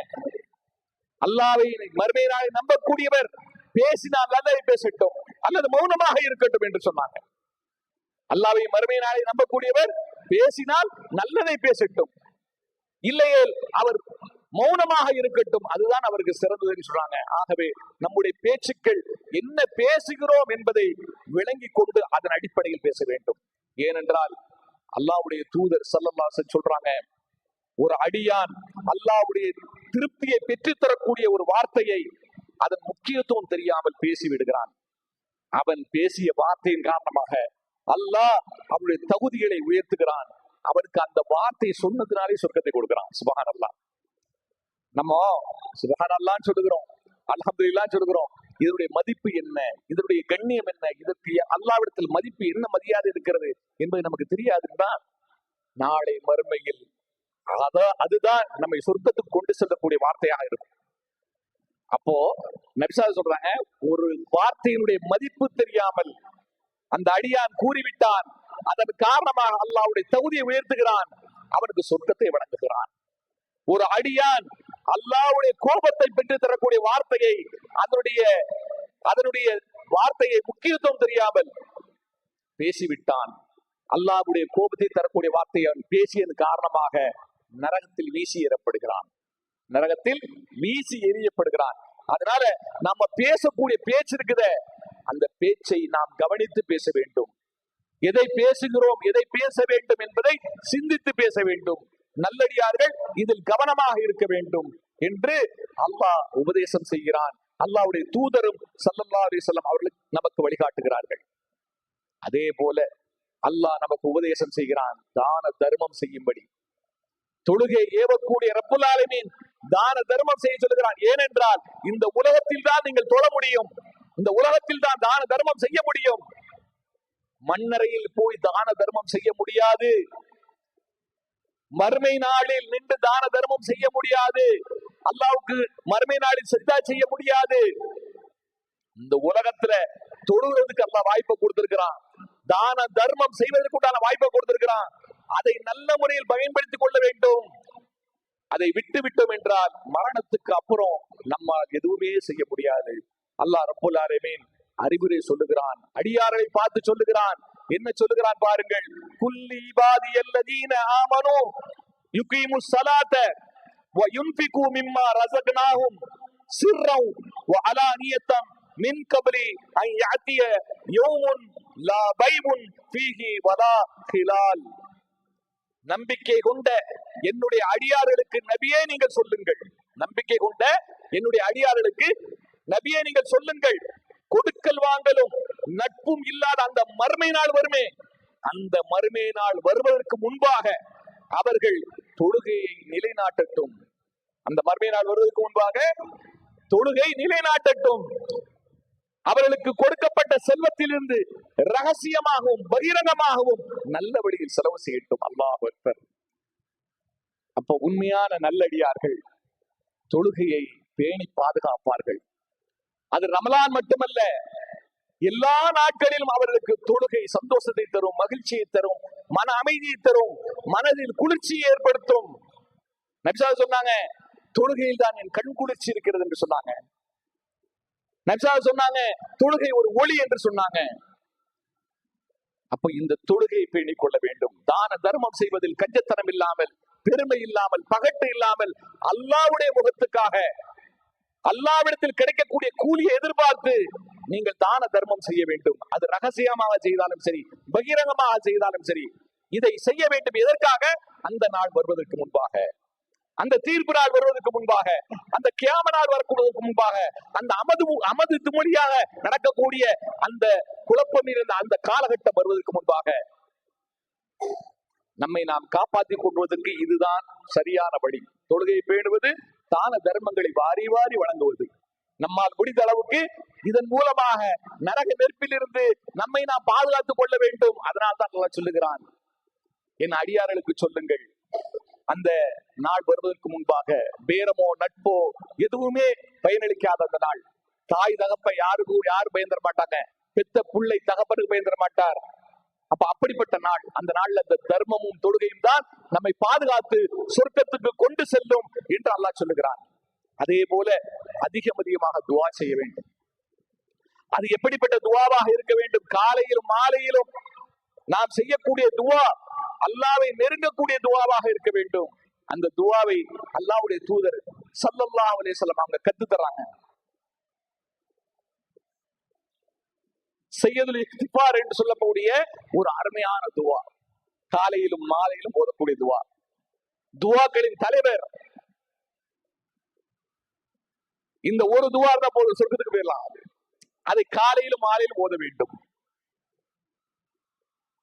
அல்லாஹ்வை மறுமை நாளை நம்பக்கூடியவர் பேசினால் நல்லதை பேசட்டும் அல்லது மௌனமாக இருக்கட்டும் என்று சொன்னாங்க. அல்லாஹ்வை மறுமை நாளை நம்பக்கூடியவர் பேசினால் நல்லதை பேசட்டும், இல்லையே அவர் மௌனமாக இருக்கட்டும், அதுதான் அவருக்கு சிறந்ததுன்னு சொல்றாங்க. ஆகவே நம்முடைய பேச்சுக்கள் என்ன பேசுகிறோம் என்பதை விளங்கி கொண்டு அதன் அடிப்படையில் பேச வேண்டும். ஏனென்றால் அல்லாஹ்வுடைய தூதர் ஸல்லல்லாஹு அலைஹி வஸல்லம் சொல்றாங்க, ஒரு அடியான் அல்லாஹ்வுடைய திருப்தியை பெற்றுத்தரக்கூடிய ஒரு வார்த்தையை அதன் முக்கியத்துவம் தெரியாமல் பேசி விடுகிறான். அவன் பேசிய வார்த்தையின் காரணமாக அல்லாஹ் அவனுடைய தகுதிகளை உயர்த்துகிறான். அவனுக்கு அந்த வார்த்தை சொன்னதுனாலே சொர்க்கத்தை கொடுக்கிறான். சுப்ஹானல்லாஹ். நம்ம சுப்ஹானல்லாஹ்னு சொல்லுகிறோம், அல்ஹம்துலில்லாஹ் சொல்லுகிறோம். இதனுடைய மதிப்பு என்ன, இதனுடைய கண்ணியம் என்ன, இதற்கு அல்லாஹ்விடத்தில் மதிப்பு என்ன, மரியாதை இருக்கிறது என்பது நமக்கு தெரியாதுன்னா நாளை மறுமையில் அதுதான் நம்மை சொர்க்கத்துக்கு கொண்டு செல்லக்கூடிய வார்த்தையாக இருக்கும். அப்போ நபிஸா சொல்றாங்க, ஒரு வார்த்தையினுடைய மதிப்பு தெரியாமல் அந்த அடியான் கூறிவிட்டான், அதன் காரணமாக அல்லாஹ்வுடைய தகுதியை உயர்த்துகிறான், அவனுக்கு சொர்க்கத்தை வழங்குகிறான். ஒரு அடியான் அல்லாஹ்வுடைய கோபத்தை பெற்று தரக்கூடிய வார்த்தையை அதனுடைய வார்த்தையை முக்கியத்துவம் தெரியாமல் பேசிவிட்டான். அல்லாஹ்வுடைய கோபத்தை தரக்கூடிய வார்த்தையை அவன் பேசியதன் காரணமாக நரகத்தில் வீசி எறியப்படுகிறான். அதனால நம்ம பேசக்கூடிய பேச்சு இருக்குதே, அந்த பேச்சை நாம் கவனித்து பேச வேண்டும். எதை பேசுகிறோம், எதை பேச வேண்டும் என்பதை சிந்தித்து பேச வேண்டும். நல்லடியார்கள் இதில் கவனமாக இருக்க வேண்டும் என்று அல்லாஹ் உபதேசம் செய்கிறான். அல்லாஹ்வுடைய தூதரும் ஸல்லல்லாஹு அலைஹி வஸல்லம் அவர்கள் நமக்கு வழிகாட்டுகிறார்கள். அதே போல அல்லாஹ் நமக்கு உபதேசம் செய்கிறான், தான தர்மம் செய்யும்படி. தொழுகை ஏவக்கூடிய ரப்புல் ஆலமீன் தான தர்மம் செய்ய சொல்கிறான். ஏனென்றால் இந்த உலகத்தில் தான் நீங்கள் தொழ முடியும், இந்த உலகத்தில் தான் தான தர்மம் செய்ய முடியும். மண்ணறையில் போய் தான தர்மம் செய்ய முடியாது, மறுமை நாளில் நின்று தான தர்மம் செய்ய முடியாது, அல்லாஹ்வுக்கு மறுமை நாளில் சஜ்தா செய்ய முடியாது. இந்த உலகத்துல தொழுகிறதுக்கு அல்லாஹ் வாய்ப்பை கொடுத்திருக்கிறான், தான தர்மம் செய்வதற்குண்டான வாய்ப்பை கொடுத்திருக்கிறான். அதை நல்ல முறையில் பயன்படுத்திக் கொள்ள வேண்டும். அதை விட்டு விட்டோம் என்றால் மரணத்துக்கு அப்புறம் நம்மால் எதுவுமே செய்ய முடியாது. அல்லாஹ் ரப்புல் ஆலமீன் அறிவுரை சொல்லுகிறான், அடியார்களை பார்த்து சொல்லுகிறான். என்ன சொல்லுகிறான் பாருங்கள். குல்லி இபாதியல்லதீன ஆமனூ யுகீமுஸ் ஸலாத வ யுன்ஃபிகு மிம்மா ரஸக்னாஹும் சிர்ரன் வ அலானியத்தன் மின் கப்லி அன் யாத்திய யௌமுன் லா பைஉன் ஃபீஹி வலா ஹிலால். நம்பிக்கை கொண்ட என்னுடைய அடியார்களுக்கு நபியே நீங்கள் சொல்லுங்கள், நம்பிக்கை கொண்ட என்னுடைய அடியார்களுக்கு நபியே நீங்கள் சொல்லுங்கள், கொடுக்கல் வாங்கலும் நட்பும் இல்லாத அந்த மறுமை நாள் வருமே, அந்த மறுமை நாள் வருவதற்கு முன்பாக அவர்கள் தொழுகையை நிலைநாட்டட்டும். அந்த மறுமை நாள் வருவதற்கு முன்பாக தொழுகை நிலைநாட்டட்டும். அவர்களுக்கு கொடுக்கப்பட்ட செல்வத்திலிருந்து ரகசியமாகவும் பகிரங்கமாகவும் நல்ல வழியில் செலவு செய்யட்டும். அல்லாஹ் அக்பர். அப்ப உண்மையான நல்லடியார்கள் தொழுகையை பேணி பாதுகாப்பார்கள். அது ரமலான் மட்டுமல்ல, எல்லா நாட்களிலும் அவர்களுக்கு தொழுகை சந்தோஷத்தை தரும், மகிழ்ச்சியை தரும், மன அமைதியை தரும், மனதில் குளிர்ச்சியை ஏற்படுத்தும். நபி ஸல்லல்லாஹு அலைஹி வஸல்லம் சொன்னாங்க, தொழுகையில் தான் என் கண் குளிர்ச்சி இருக்கிறது என்று சொன்னாங்க. நபி ஸல்லல்லாஹு அலைஹி வஸல்லம் சொன்னாங்க, தொழுகை ஒரு ஒளி என்று சொன்னாங்க. அப்ப இந்த தொழுகையை பேணிக் கொள்ள வேண்டும். தான தர்மம் செய்வதில் கஞ்சத்தனம் இல்லாமல், பெருமை இல்லாமல், பகட்டு இல்லாமல், அல்லாஹ்வுடைய முகத்துக்காக அல்லாஹ்விடத்தில் கிடைக்கக்கூடிய கூலியை எதிர்பார்த்து நீங்கள் தான தர்மம் செய்ய வேண்டும். அது ரகசியமாக செய்தாலும் சரி, பகிரங்கமாக செய்தாலும் சரி, இதை செய்ய வேண்டும். எதற்காக? அந்த நாள் வருவதற்கு முன்பாக, அந்த தீர்ப்பு நாள் வருவதற்கு முன்பாக, அந்த கியாம நாள் வரக்கூடியதற்கு முன்பாக, அந்த அமது துமொழியாக நடக்கக்கூடிய அந்த குழப்பம் இருந்த அந்த காலகட்டம் வருவதற்கு முன்பாக நம்மை நாம் காப்பாற்றிக் கொள்வதற்கு இதுதான் சரியான வழி. தொழுகையை பேணுவது, தான தர்மங்களை வாரி வாரி வழங்குவது. நம்மால் முடிந்த அளவுக்கு இதன் மூலமாக நரக நெருப்பிலிருந்து நம்மை நாம் பாதுகாத்துக் கொள்ள வேண்டும். அதனால் தான் அல்லாஹ் சொல்லுகிறான், என் அடியார்களுக்கு சொல்லுங்கள், அந்த நாள் வருவதற்கு முன்பாக பேரமோ நட்போ எதுவுமே பயனளிக்காத அந்த நாள். தாய் தகப்ப யாரும் பயந்துட மாட்டாங்க, பெத்த புள்ளை தகப்பனுக்கு பயந்துட மாட்டார். அப்ப அப்படிப்பட்ட நாள், அந்த நாள்ல அந்த தர்மமும் தொழுகையும் தான் நம்மை பாதுகாத்து சொர்க்கத்துக்கு கொண்டு செல்லும் என்று அல்லாஹ் சொல்லுகிறான். அதே போல அதிகமாக துஆ செய்ய வேண்டும். அது எப்படிப்பட்ட துஆவாக இருக்க வேண்டும்? காலையிலும் மாலையிலும் நாம் செய்யக்கூடிய துஆ அல்லாஹ்வை நெருங்கக்கூடிய துஆவாக இருக்க வேண்டும். அந்த துஆவை அல்லாஹ்வுடைய தூதர் ஸல்லல்லாஹு அலைஹி வஸல்லம் அவங்க கத்து தர்றாங்க. சையதுல் இக்திஃபார் என்று சொல்லக்கூடிய ஒரு அருமையான துஆ, காலையிலும் மாலையிலும் ஓதக்கூடிய துஆ. துஆக்களின் தலைவர். இந்த ஒரு துஆ இருந்தா போதும், சொர்க்கத்துக்கு போயிடலாம். அதை காலையிலும் மாலையிலும் ஓத வேண்டும்.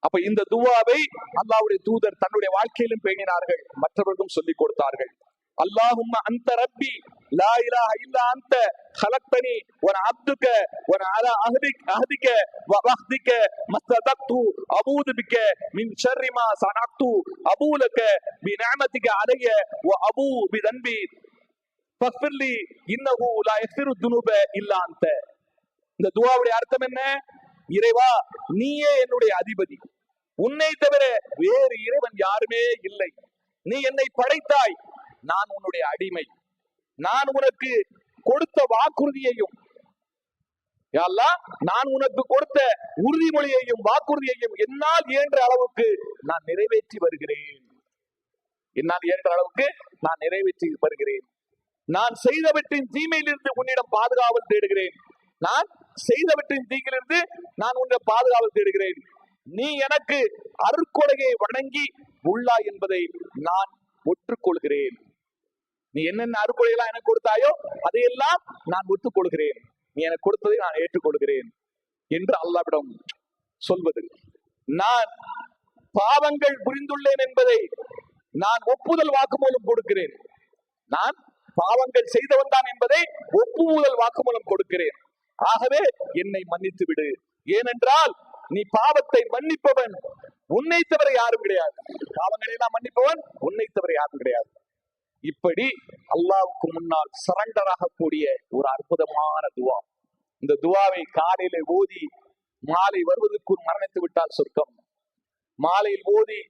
அப்ப இந்த துஆவை அல்லாஹ்வுடைய தூதர் தன்னுடைய வாழ்க்கையிலும் பேணினார்கள், மற்றவர்களுக்கும் சொல்லிக் கொடுத்தார்கள். அல்லாஹும்ம அன்த ரப்பி லா இலாஹ இல்லா அன்த خلقتني وانا عبدك وانا على عهدك ووعدك ما استطعت اعوذ بك من شر ما صنعت ابو لك بنعمتك علي وابو بذنبي فاغفر لي انه لا يغفر الذنوب الا انت. இந்த துஆவுடைய அர்த்தம் என்ன? இறைவா, நீயே என்னுடைய அதிபதி, உன்னை தவிர வேறு இறைவன் யாருமே இல்லை. நீ என்னை படைத்தாய், நான் உன்னுடைய அடிமை. நான் உனக்கு கொடுத்த வாக்குறுதியையும், யா அல்லாஹ் நான் உனக்கு கொடுத்த உறுதிமொழியையும் வாக்குறுதியையும் என்னால் இயன்ற அளவுக்கு நான் நிறைவேற்றி வருகிறேன். என்னால் இயன்ற அளவுக்கு நான் நிறைவேற்றி வருகிறேன். நான் செய்தவற்றின் தீமையிலிருந்து உன்னிடம் பாதுகாவல் தேடுகிறேன். நான் செய்தவற்றின் தீங்கிலிருந்து நான் உன்னை பாதுகாவல் தேடுகிறேன். நீ எனக்கு அருட்கொடையை வழங்கி உள்ளாய் என்பதை நான் ஒற்றுக்கொள்கிறேன். நீ என்னென்ன அருட்கொடையெல்லாம் எனக்கு கொடுத்தாயோ அதையெல்லாம் நான் ஒத்துக்கொள்கிறேன். நீ எனக்கு கொடுத்ததை நான் ஏற்றுக்கொள்கிறேன் என்று அல்லாஹ்விடம் சொல்வது. நான் பாவங்கள் புரிந்துள்ளேன் என்பதை நான் ஒப்புதல் வாக்குமூலம் கொடுக்கிறேன். நான் பாவங்கள் செய்தவன் தான் என்பதை ஒப்புதல் வாக்குமூலம் கொடுக்கிறேன். ஆகவே என்னை மன்னித்து விடு. ஏனென்றால் நீ பாவத்தை மன்னிப்பவன், உன்னை தவிர யாரும் கிடையாது. பாவங்களை எல்லாம் மன்னிப்பவன், உன்னை தவிர யாரும் கிடையாது. இப்படி அல்லாஹ்வுக்கு முன்னால் சரண்டர் ஆகக்கூடிய ஒரு அற்புதமான துவா. இந்த துவாவை காலையில ஓதி மாலை வருவதற்குள் மரணித்து விட்டால் சொர்க்கம், மாலையில் ஓதி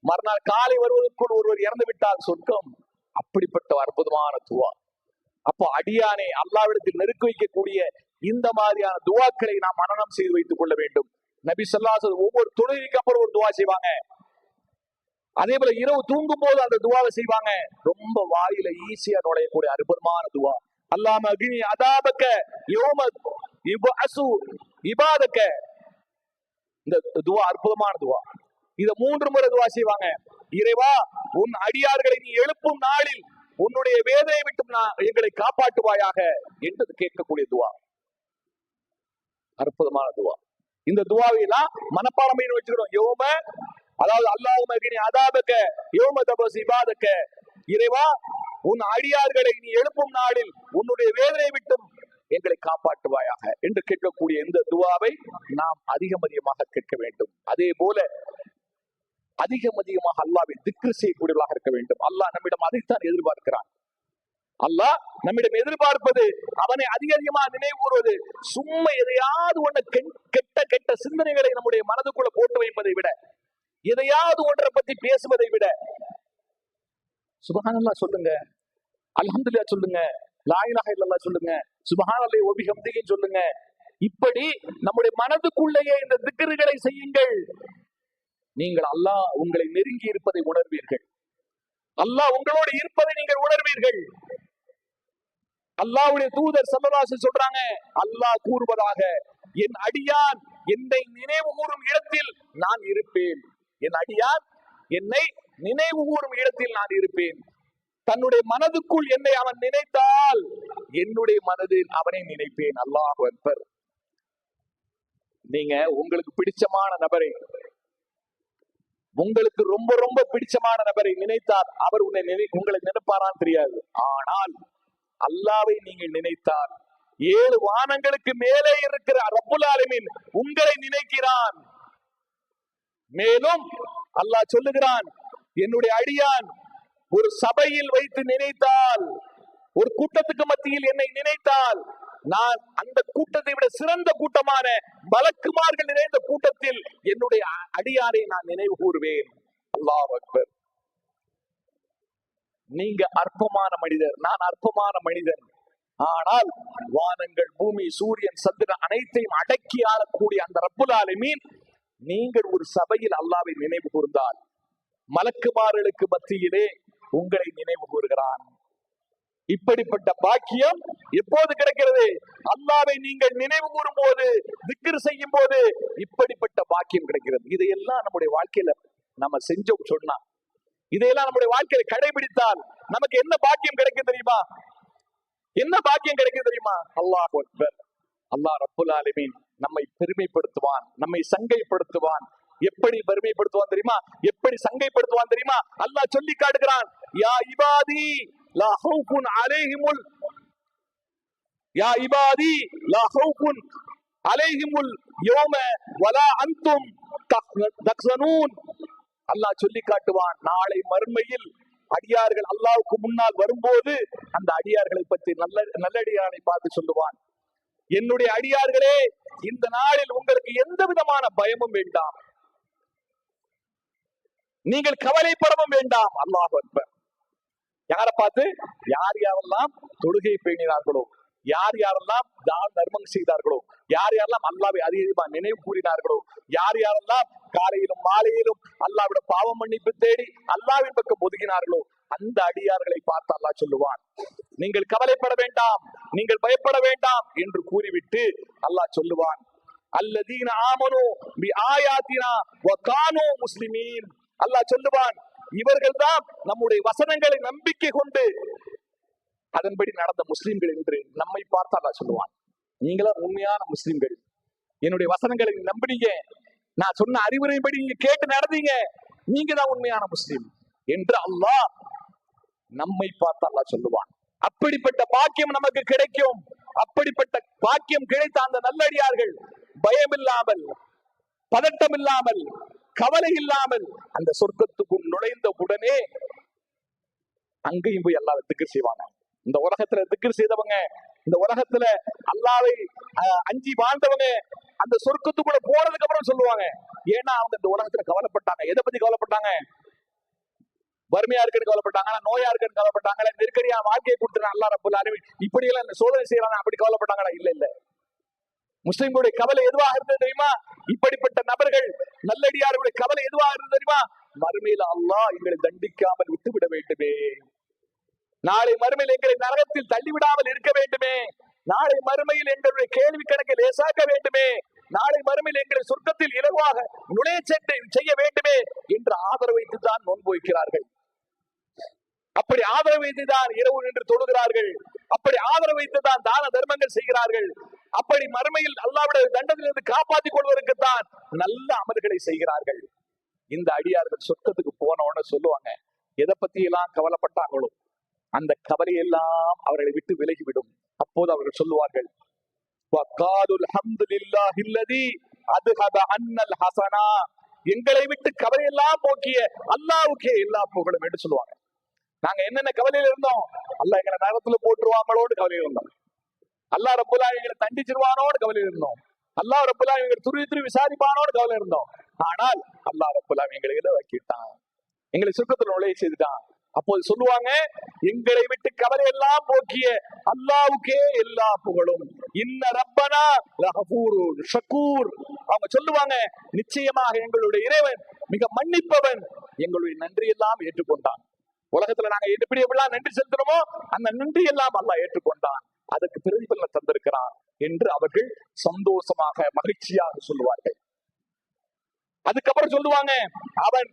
மறுநாள் காலை வருவதற்குள் ஒருவர் இறந்து விட்டால் சொர்க்கம். அப்படிப்பட்ட அற்புதமான துவா. அப்போ அடியானை அல்லாஹ்விடத்தில் நெருக்க வைக்கக்கூடிய இந்த மாதிரியான துவாக்களை நாம் மனனம் செய்து வைத்துக் கொள்ள வேண்டும். நபி ஸல்லல்லாஹு அலைஹி வஸல்லம் ஒவ்வொரு தொழுகைக்கு அப்புறம் ஒரு துவா செய்வாங்க. அதே போல இரவு தூங்கும் போது அந்த துவாவை செய்வாங்க. ரொம்ப வாயில ஈஸியா நுழையக்கூடிய அற்புதமான துவா. அல்லாஹ்ம அக்னி அதாபக யௌம யுபஅஸு இபாதக. இந்த துவா அற்புதமான துவா. இத 3 முறை துவா செய்வாங்க. இறைவா, உன் அடியார்களை நீ எழுப்பும் நாளில் உன்னுடைய வேதனை விட்டு எங்களை காப்பாற்றுவாயாக என்று கேட்கக்கூடிய துவா. அற்புதமான துவா. இந்த துவாவை எல்லாம் மனப்பாடம் பண்ணி வச்சுக்கிறோம். யோம, அதாவது அல்லாஹும்ம அக்னி அதாபக யௌம தபஸு இபாதக. இறைவா, உன் அடியார்களை நீ எழுப்பும் நாளில் உன்னுடைய வேதனை விட்டும் எங்களை காப்பாற்றுவாயாக என்று கேட்கக்கூடிய இந்த துவாவை நாம் அதிகமாக கேட்க வேண்டும். அதே போல அதிகமாக அல்லாஹ்வை திக்ர் செய்யக்கூடியவர்களாக இருக்க வேண்டும். அல்லாஹ் நம்மிடம் அதைத்தான் எதிர்பார்க்கிறான். அல்லாஹ் நம்மிடம் எதிர்பார்ப்பது அவனை அதிகமா நினைவு கூறுவது. சும்மா எதையாவது ஒண்ணு கெட்ட சிந்தனைகளை நம்முடைய மனதுக்குள்ள போட்டு வைப்பதை விட, எதையாவது ஒன்றை பத்தி பேசுவதை விட, சுப்ஹானல்லாஹ் சொல்லுங்க, அல்ஹம்துலில்லாஹ் சொல்லுங்க, லா இலாஹா இல்லல்லாஹ் சொல்லுங்க, சுப்ஹானல்லாஹி வ பிஹம்திஹி சொல்லுங்க. இப்படி நம்முடைய மனதுக்குள்ளேயே இந்த திக்ருகளை செய்யுங்கள். நீங்கள் அல்லாஹ் உங்களை நெருங்கி இருப்பதை உணர்வீர்கள். அல்லாஹ் உங்களோடு இருப்பதை நீங்கள் உணர்வீர்கள். அல்லாஹ்வுடைய தூதர் ஸல்லல்லாஹு அலைஹி வஸல்லம் சொல்றாங்க, அல்லாஹ் கூறுவதாக, என் அடியான் என்னை நினைவு கூறும் இடத்தில் நான் இருப்பேன். என் அடியான் என்னை நினைவு கூறும் இடத்தில் நான் இருப்பேன். தன்னுடைய மனதுக்குள் என்னை அவன் நினைத்தால் என்னுடைய மனதில் அவனை நினைப்பேன். அல்லாஹு அக்பர். நீங்க உங்களுக்கு பிடிச்சமான நபரை, உங்களுக்கு ரொம்ப ரொம்ப பிடிச்சமான நபரை நினைத்தால் அவர் உங்களை நினைப்பாரான்னு தெரியாது. ஆனால் அல்லாஹ்வை நீங்கள் நினைத்தால் 7 வானங்களுக்கு மேலே இருக்கிற ரப்புல் ஆலமீன் உங்களை நினைக்கிறான். மேலும் அல்லாஹ் சொல்லுகிறான், என்னுடைய அடியான் ஒரு சபையில் வைத்து நினைத்தால், ஒரு கூட்டத்துக்கு மத்தியில் என்னை நினைத்தால், நான் அந்த கூட்டத்தை விட சிறந்த கூட்டமான மலக்குமார்கள் நிறைந்த கூட்டத்தில் என்னுடைய அடியாரை நான் நினைவு கூறுவேன். அல்லாஹ் அக்பர். நீங்க அற்பமான மனிதர், நான் அற்பமான மனிதன். ஆனால் வானங்கள், பூமி, சூரியன், சந்திரன் அனைத்தையும் அடக்கி ஆளக்கூடிய அந்த ரப்புல் ஆலமீன் நீங்கள் ஒரு சபையில் அல்லாஹ்வை நினைவு கூர்ந்தால் மலக்குமார்களுக்கு மத்தியிலே உங்களை நினைவு கூறுகிறான். இப்படிப்பட்ட பாக்கியம் எப்போது கிடைக்கிறது? அல்லாஹ்வை நீங்கள் நினைவு கூறும் போது, திக்ர் செய்யும் போது இப்படிப்பட்ட பாக்கியம் கிடைக்கிறது. இதையெல்லாம் நம்முடைய வாழ்க்கையில நம்ம செஞ்சோம் சொன்னா, இதையெல்லாம் நம்முடைய வாழ்க்கையில கடைபிடித்தால் நமக்கு என்ன பாக்கியம் கிடைக்கும் தெரியுமா? என்ன பாக்கியம் கிடைக்கும் தெரியுமா? அல்லாஹ் அக்பர். அல்லாஹ் ரப்புல் ஆலமீன் நம்மை பெருமைப்படுத்துவான், நம்மை சங்கைப்படுத்துவான். எப்படி பெருமைப்படுத்துவான் தெரியுமா? எப்படி சங்கைப்படுத்துவான் தெரியுமா? அல்லாஹ் சொல்லி காட்டுகிறான், யா இபாதி லா ஹவுஃபுன் அலைஹிமுல் யா இபாதி லா ஹவுஃபுன் அலைஹிமுல் யௌம வலா அன்தும் தஹ்ஸனூன். அல்லாஹ் சொல்லி காட்டுவான், நாளை மறுமையில் அடியார்கள் அல்லாஹ்வுக்கு முன்னால் வரும்போது அந்த அடியார்களை பற்றி நல்லடியாரை பார்த்து சொல்லுவான், என்னுடைய அடியார்களே, இந்த நாளில் உங்களுக்கு எந்த விதமான பயமும் வேண்டாம், நீங்கள் கவலைப்படவும் வேண்டாம். அல்லாஹ் அக்பர். யாரை பார்த்து? யார் யாரெல்லாம் தொழுகை பேணினார்களோ, யார் யாரெல்லாம் தான தர்மம் செய்தார்களோ, யார் யாரெல்லாம் அல்லாவை அதிகமா நினைவு கூறினார்களோ, யார் யாரெல்லாம் காலையிலும் மாலையிலும் அல்லாவிட பாவம் மன்னிப்பு தேடி அல்லாவின் பக்கம் ஒதுங்கினார்களோ, அந்த அடியார்களை பார்த்து அல்லாஹ் சொல்லுவான், நீங்கள் கவலைப்பட வேண்டாம், நீங்கள் பயப்பட வேண்டாம் என்று கூறிவிட்டு அல்லாஹ் சொல்லுவான், அல்லதீன ஆமனு பி ஆயாத்தினா வ கானூ முஸ்லிமீன். அல்லாஹ் சொல்லுவான், இவர்கள் தான் நம்முடைய வசனங்களை நம்பிக்கை கொண்டு அதன்படி நடந்த முஸ்லிம்கள் என்று நம்மை பார்த்து அல்லாஹ் சொல்லுவான், நீங்களா உண்மையான முஸ்லிம்கள், என்னுடைய வசனங்களை நம்பினீங்க, நான் சொன்ன அறிவுரைப்படி நீங்க கேட்டு நடந்தீங்க, நீங்க தான் உண்மையான முஸ்லிம் என்று அல்லாஹ் நம்மை பார்த்து அல்லாஹ் சொல்லுவான். அப்படிப்பட்ட பாக்கியம் நமக்கு கிடைக்கும். அப்படிப்பட்ட பாக்கியம் கிடைத்த அந்த நல்லடியார்கள் பயம் இல்லாமல், பதட்டம் இல்லாமல், கவலை இல்லாமல் அந்த சொர்க்கத்துக்கும் நுழைந்த உடனே அங்கேயும் போய் அல்லாஹ் திக்ர் செய்வாங்க. இந்த உலகத்துல திக்ர் செய்தவங்க, இந்த உலகத்துல அல்லாஹ்வை அஞ்சி வாழ்ந்தவங்க அந்த சொர்க்கத்துக்குள்ள போனதுக்கு அப்புறம் சொல்லுவாங்க. ஏன்னா அவங்க இந்த உலகத்துல கவலைப்பட்டாங்க. எதை பத்தி கவலைப்பட்டாங்க? வறுமையா இருக்குன்னு கவலைப்பட்டாங்க, நோயா இருக்குன்னு கவலைப்பட்டாங்க, நெருக்கடியா வாழ்க்கையை கொடுத்துருக்காங்க அல்லாஹ் ரப்பல் ஆலமீன், இப்படி எல்லாம் சோதனை செய்யறாங்க, அப்படி கவலைப்பட்டாங்களா? இல்ல இல்ல. முஸ்லிம்களுடைய கவலை எதுவாக இருந்தது தெரியுமா? இப்படிப்பட்ட நபர்கள் நல்லடியார்களுடைய கவலை எதுவாக இருந்தது தெரியுமா? மறுமையில அல்லாஹ் எங்களை தண்டிக்காமல் விட்டுவிட வேண்டுமே, நாளை மறுமையில் எங்களை நரகத்தில் தள்ளிவிடாமல் இருக்க வேண்டுமே, நாளை மறுமையில் எங்களுடைய கேள்வி கணக்கை லேசாக்க வேண்டுமே, நாளை மறுமையில் எங்களை சொர்க்கத்தில் இலவாக நுழைய செய்ய வேண்டுமே என்று ஆதரவு வைத்துதான் நோன்பு வைக்கிறார்கள். அப்படி ஆதரவு வைத்துதான் இரவு நின்று தொழுகிறார்கள். அப்படி ஆதரவு வைத்துதான் தான தர்மங்கள் செய்கிறார்கள். அப்படி மறுமையில் அல்லாஹ்வுடைய தண்டனையிலிருந்து காப்பாற்றிக் கொள்வதற்குத்தான் நல்ல அமல்களை செய்கிறார்கள். இந்த அடியார்கள் சொர்க்கத்துக்கு போன உடனே சொல்லுவாங்க, எதை பத்தி எல்லாம் கவலைப்பட்டாங்களோ அந்த கவலையெல்லாம் அவர்களை விட்டு விலகிவிடும். அப்போது அவர்கள் சொல்லுவார்கள், எங்களை விட்டு கவலையெல்லாம் போக்கிய அல்லாஹ்வுக்கே எல்லா புகழும் என்று சொல்லுவாங்க. நாங்க என்னென்ன கவலையில இருந்தோம், அல்லாஹ் எங்களை நரகத்துல போட்டுருவாங்களோடு கவலையில இருந்தோம், அல்லாஹ் ரப்பல் ஆலமீன் எங்களை தண்டிச்சிருவானோடு கவலையில இருந்தோம், அல்லாஹ் ரப்பல் ஆலமீன் எங்களை துருவி விசாரிப்பானோடு கவலை இருந்தோம். ஆனால் அல்லாஹ் ரப்பல் ஆலமீன் எங்களை இலவாக்கிட்டான், எங்களை சுருக்கத்தில் நுழைய செய்துட்டான். அப்போது சொல்லுவாங்க, எங்களை விட்டு கவலை எல்லாம் போக்கிய அல்லாஹ்வுக்கே எல்லா புகழும், இன்ன ரப்பனா லகஃபூருன் ஷக்கூர். அவங்க சொல்லுவாங்க, நிச்சயமாக எங்களுடைய இறைவன் மிக மன்னிப்பவன், எங்களுடைய நன்றி எல்லாம் ஏற்றுக்கொண்டான். உலகத்துல நாங்க எப்படி எப்படிலாம் நன்றி செலுத்துறோமோ அந்த நன்றி எல்லாம் அல்லாஹ் ஏற்றுக்கொண்டான், அதற்கு பிரதிபலனை தந்திருக்கிறான் என்று அவர்கள் சந்தோஷமாக மகிழ்ச்சியாக சொல்லுவார்கள். அதுக்கப்புறம் சொல்லுவாங்க, அவன்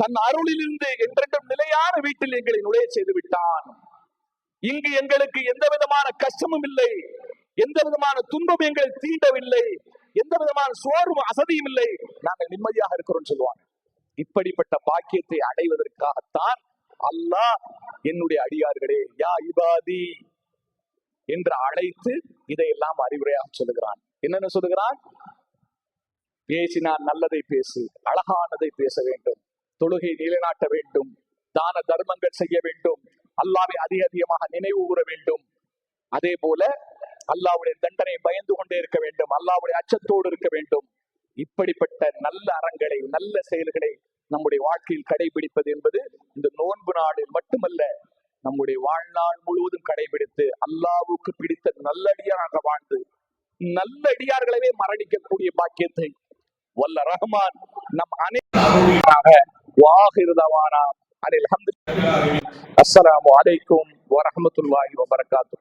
தன் அருளிலிருந்து என்றென்றும் நிலையான வீட்டில் எங்களை நுழைய செய்து விட்டான். இங்கு எங்களுக்கு எந்த விதமான கஷ்டமும் இல்லை, எந்த விதமான துன்பம் எங்களை தீண்டவில்லை, எந்த விதமான சோர்வும் அசதியும் இல்லை, நாங்கள் நிம்மதியாக இருக்கிறோம் சொல்லுவாங்க. இப்படிப்பட்ட பாக்கியத்தை அடைவதற்காகத்தான் அல்லாஹ் என்னுடைய அடியார்களே யா இபாதி என்று அழைத்து இதையெல்லாம் அறிவுரையாக சொல்லுகிறான். என்னென்ன சொல்லுகிறான்? பேசினால் நல்லதை பேசு, அழகானதை பேச வேண்டும், தொழுகை நிலைநாட்ட வேண்டும், தான தர்மங்கள் செய்ய வேண்டும், அல்லாஹ்வை அதிகமாக நினைவு கூற வேண்டும், அதே போல அல்லாஹ்வுடைய தண்டனை பயந்து கொண்டே இருக்க வேண்டும், அல்லாஹ்வுடைய அச்சத்தோடு இருக்க வேண்டும். இப்படிப்பட்ட நல்ல அறங்களை, நல்ல செயல்களை நம்முடைய வாழ்க்கையில் கடைபிடிப்பது என்பது இந்த நோன்பு நாளில் மட்டுமல்ல, நம்முடைய வாழ்நாள் முழுவதும் கடைபிடித்து அல்லாஹ்வுக்கு பிடித்த நல்லடியாராக வாழ்ந்து நல்லடியார்களவே மரணிக்கக்கூடிய பாக்கியத்தை வல்ல ரஹ்மான் நம் அனைவருமாக வாஹிருதவானா அனில் ஹம்துலில்லாஹி. அஸ்ஸலாமு அலைக்கும் வரஹ்மத்துல்லாஹி வபரகாத்துஹு.